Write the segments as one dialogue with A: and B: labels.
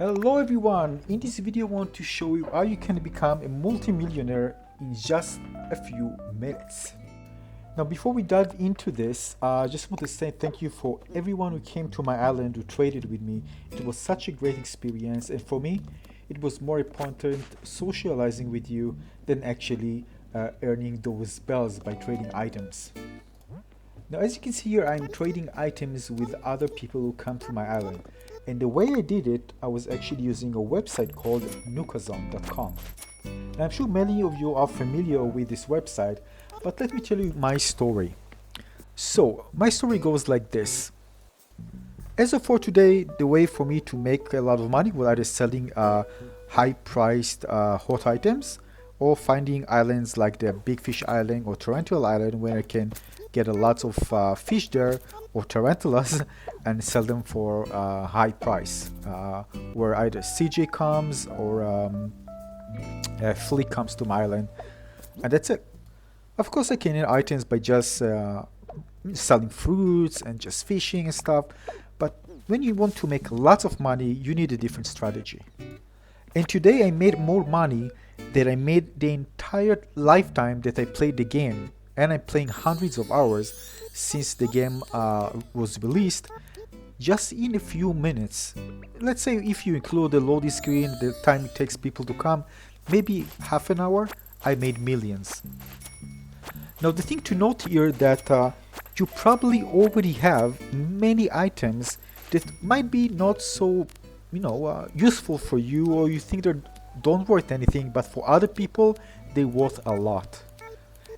A: Hello everyone, in this video I want to show you how you can become a multi-millionaire in just a few minutes. Now before we dive into this, I just want to say thank you for everyone who came to my island who traded with me. It was such a great experience, and for me it was more important socializing with you than actually earning those bells by trading items. Now as you can see here, I'm trading items with other people who come to my island. And the way I did it, I was actually using a website called Nookazon.com. And I'm sure many of you are familiar with this website, but let me tell you my story. So, my story goes like this. As of for today, the way for me to make a lot of money was either selling high-priced hot items or finding islands like the Big Fish Island or Tarantula Island where I can get a lot of fish there or tarantulas and sell them for high price, where either CJ comes or Fleet comes to my island, and that's it. Of course I can get items by just selling fruits and just fishing and stuff, but when you want to make lots of money you need a different strategy. And today I made more money than I made the entire lifetime that I played the game, and I'm playing hundreds of hours since the game was released, just in a few minutes. Let's say if you include the loading screen, the time it takes people to come, maybe half an hour, I made millions. Now the thing to note here that you probably already have many items that might be not so useful for you, or you think they don't worth anything, but for other people they're worth a lot.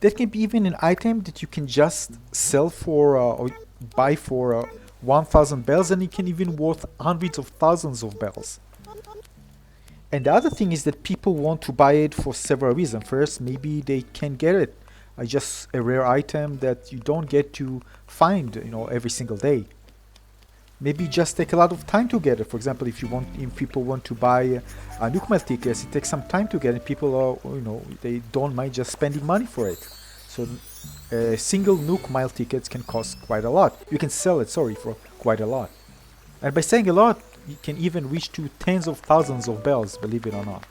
A: That can be even an item that you can just sell for or buy for 1,000 bells, and it can even worth hundreds of thousands of bells. And the other thing is that people want to buy it for several reasons. First, maybe they can get it, just a rare item that you don't get to find, every single day. Maybe just take a lot of time to get it. For example, if people want to buy Nook Mile tickets, it takes some time to get it. People are, they don't mind just spending money for it. So a single Nook Mile tickets can cost quite a lot. You can sell it, for quite a lot. And by saying a lot, you can even reach to tens of thousands of bells, believe it or not.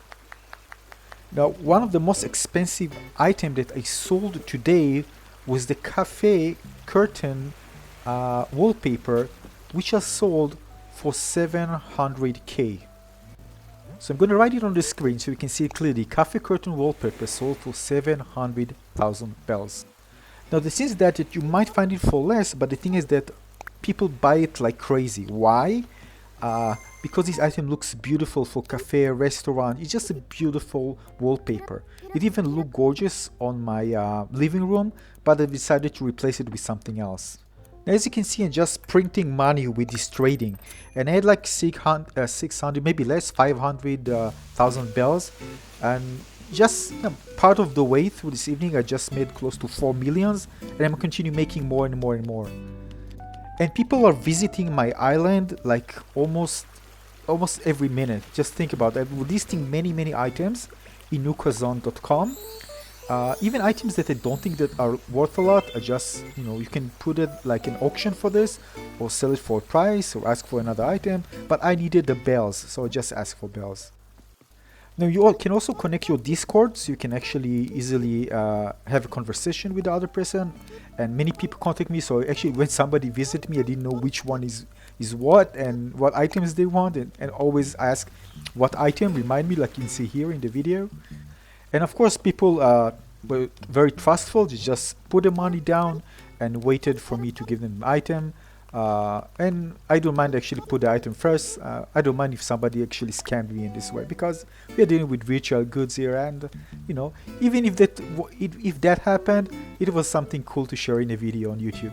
A: Now, one of the most expensive items that I sold today was the cafe curtain wallpaper, which are sold for 700k. So I'm going to write it on the screen so you can see it clearly. Cafe curtain wallpaper sold for 700,000 bells. Now the thing is that you might find it for less, but the thing is that people buy it like crazy. Why? Because this item looks beautiful for cafe, restaurant. It's just a beautiful wallpaper. It even looked gorgeous on my living room, but I decided to replace it with something else. Now, as you can see, I'm just printing money with this trading, and I had like 600, maybe less, 500,000 bells, and just part of the way through this evening I just made close to 4 millions, and I'm continue making more and more and more. And people are visiting my island like almost every minute. Just think about that. We're listing many items in Nookazon.com. Even items that I don't think that are worth a lot, are just, you can put it like an auction for this, or sell it for a price, or ask for another item, but I needed the bells, so I just asked for bells. Now you all can also connect your Discord, so you can actually easily have a conversation with the other person, and many people contact me, so actually when somebody visits me, I didn't know which one is what and what items they want, and always ask what item, remind me, like you can see here in the video. And of course people were very trustful. They just put the money down and waited for me to give them an item. And I don't mind actually put the item first. I don't mind if somebody actually scammed me in this way, because we are dealing with virtual goods here, and even if that happened, it was something cool to share in a video on YouTube.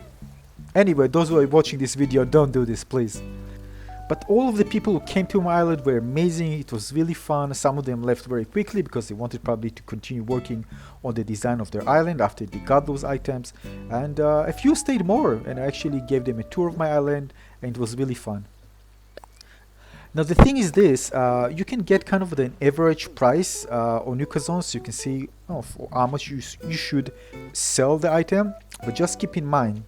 A: Anyway, those who are watching this video, don't do this, please. But all of the people who came to my island were amazing. It was really fun. Some of them left very quickly because they wanted probably to continue working on the design of their island after they got those items. And a few stayed more, and I actually gave them a tour of my island, and it was really fun. Now the thing is this, you can get kind of an average price on Nookazon, so you can see for how much you should sell the item. But just keep in mind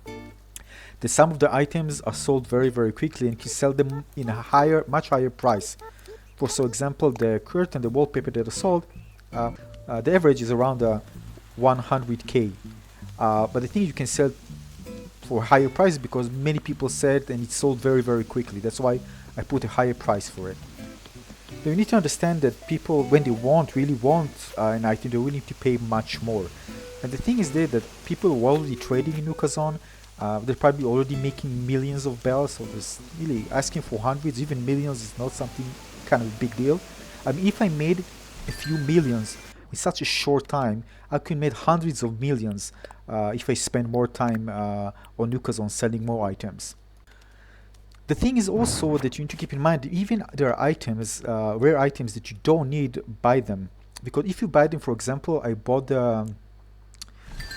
A: that some of the items are sold very quickly, and can sell them in a much higher price. For so example, the curtain, the wallpaper that are sold, the average is around 100k. But the thing, you can sell for higher price because many people said, and it sold very, very quickly. That's why I put a higher price for it. Now you need to understand that people, when they really want an item, they're willing to pay much more. And the thing is there that people who are already trading in Nookazon, they're probably already making millions of bells, so there's really asking for hundreds, even millions is not something kind of a big deal. I mean, if I made a few millions in such a short time, I could make hundreds of millions if I spend more time on Nookazon selling more items. The thing is also that you need to keep in mind that even there are items, rare items that you don't need, buy them. Because if you buy them, for example, I bought an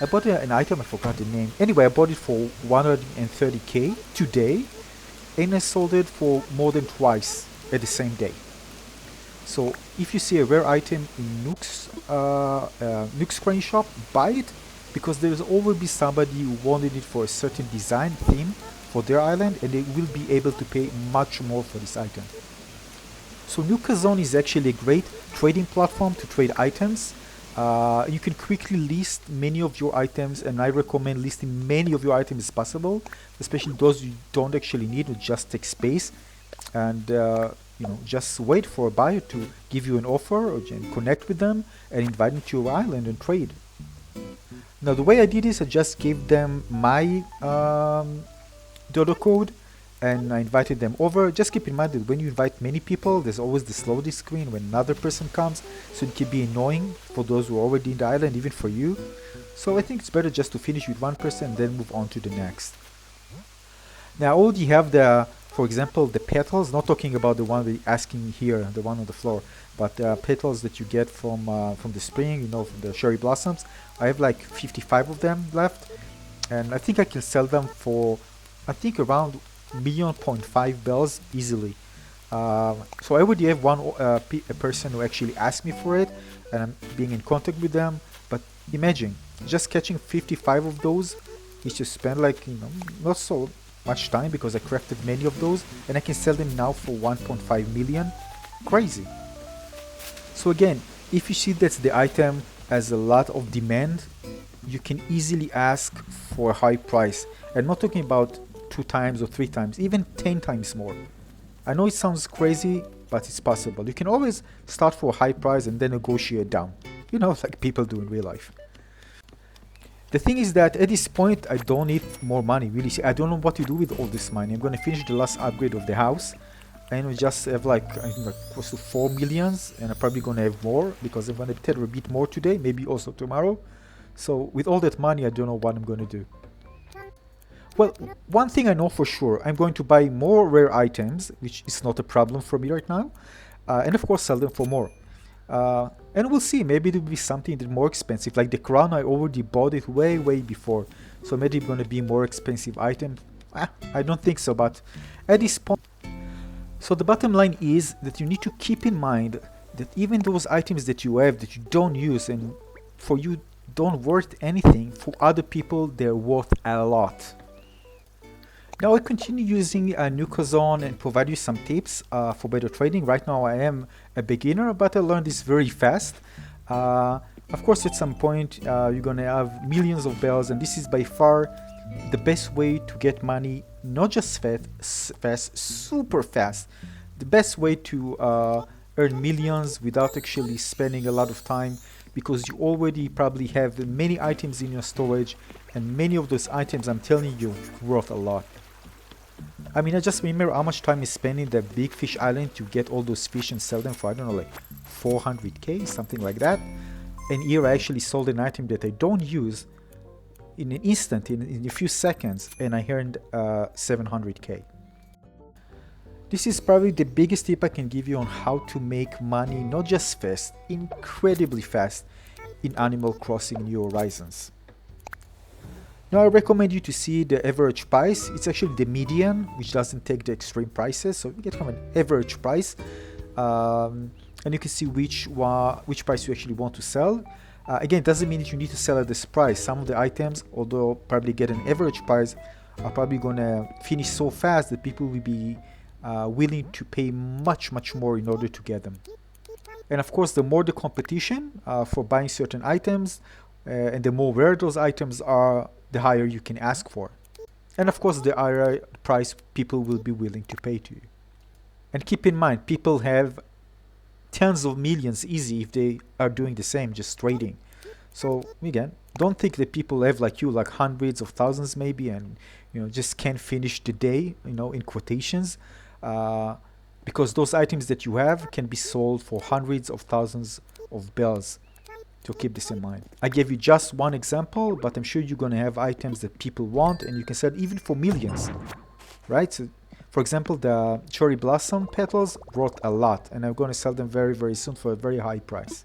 A: item, I forgot the name. Anyway, I bought it for 130k today, and I sold it for more than twice at the same day. So if you see a rare item in Nook's crane shop, buy it, because there will always be somebody who wanted it for a certain design theme for their island, and they will be able to pay much more for this item. So Nookazon is actually a great trading platform to trade items. You can quickly list many of your items, and I recommend listing many of your items as possible, especially those you don't actually need or just take space. And just wait for a buyer to give you an offer, or connect with them and invite them to your island and trade. Now the way I did this, I just gave them my dodo code and I invited them over. Just keep in mind that when you invite many people, there's always this loading screen when another person comes, so it can be annoying for those who are already in the island, even for you. So I think it's better just to finish with one person and then move on to the next. Now I already have for example, the petals, not talking about the one we're asking here, the one on the floor, but petals that you get from the spring, from the cherry blossoms. I have like 55 of them left, and I think I can sell them for, I think, around 1.5 million bells easily. So I already have a person who actually asked me for it, and I'm being in contact with them. But imagine just catching 55 of those is to spend like not so much time, because I crafted many of those, and I can sell them now for 1.5 million. Crazy. So again, if you see that the item has a lot of demand, you can easily ask for a high price. I'm not talking about 2 times or 3 times, even 10 times more. I know it sounds crazy, but it's possible. You can always start for a high price and then negotiate down, like people do in real life. The thing is that at this point I don't need more money, really. I don't know what to do with all this money. I'm gonna finish the last upgrade of the house, and we just have like, I think, like close to 4 millions, and I'm probably gonna have more because I'm gonna tell a bit more today, maybe also tomorrow. So with all that money, I don't know what I'm gonna do. Well, one thing I know for sure, I'm going to buy more rare items, which is not a problem for me right now, and of course sell them for more. And we'll see, maybe it will be something that's more expensive. Like the crown, I already bought it way before, so maybe it's going to be more expensive item. I don't think so, but at this point. So the bottom line is that you need to keep in mind that even those items that you have that you don't use and for you don't worth anything, for other people they're worth a lot. Now I continue using Nookazon and provide you some tips for better trading. Right now I am a beginner, but I learned this very fast. Of course, at some point you're gonna have millions of bells, and this is by far the best way to get money. Not just fast, super fast. The best way to earn millions without actually spending a lot of time, because you already probably have many items in your storage, and many of those items, I'm telling you, worth a lot. I mean, I just remember how much time I spent in the Big Fish Island to get all those fish and sell them for, I don't know, like 400k, something like that. And here I actually sold an item that I don't use in an instant, in a few seconds, and I earned 700k. This is probably the biggest tip I can give you on how to make money, not just fast, incredibly fast, in Animal Crossing New Horizons. Now I recommend you to see the average price. It's actually the median, which doesn't take the extreme prices, so you get kind of an average price, and you can see which price you actually want to sell. Again, it doesn't mean that you need to sell at this price. Some of the items, although probably get an average price, are probably gonna finish so fast that people will be willing to pay much more in order to get them. And of course, the more the competition for buying certain items, and the more rare those items are, the higher you can ask for. And of course, the higher price people will be willing to pay to you. And keep in mind, people have tens of millions easy if they are doing the same, just trading. So again, don't think that people have like you, like hundreds of thousands maybe, and just can't finish the day, in quotations, because those items that you have can be sold for hundreds of thousands of bells. So keep this in mind. I gave you just one example, but I'm sure you're gonna have items that people want, and you can sell even for millions, right? So, for example, the cherry blossom petals brought a lot, and I'm gonna sell them very soon for a very high price.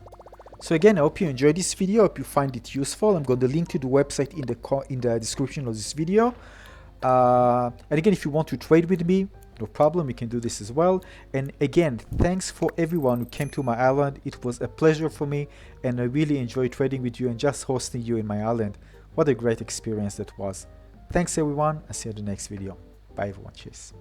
A: So again, I hope you enjoyed this video. I hope you find it useful. I'm going to link to the website in the description of this video. And again, if you want to trade with me, no problem, you can do this as well. And again, thanks for everyone who came to my island. It was a pleasure for me, and I really enjoyed trading with you and just hosting you in my island. What a great experience that was. Thanks everyone. I'll see you in the next video. Bye everyone. Cheers.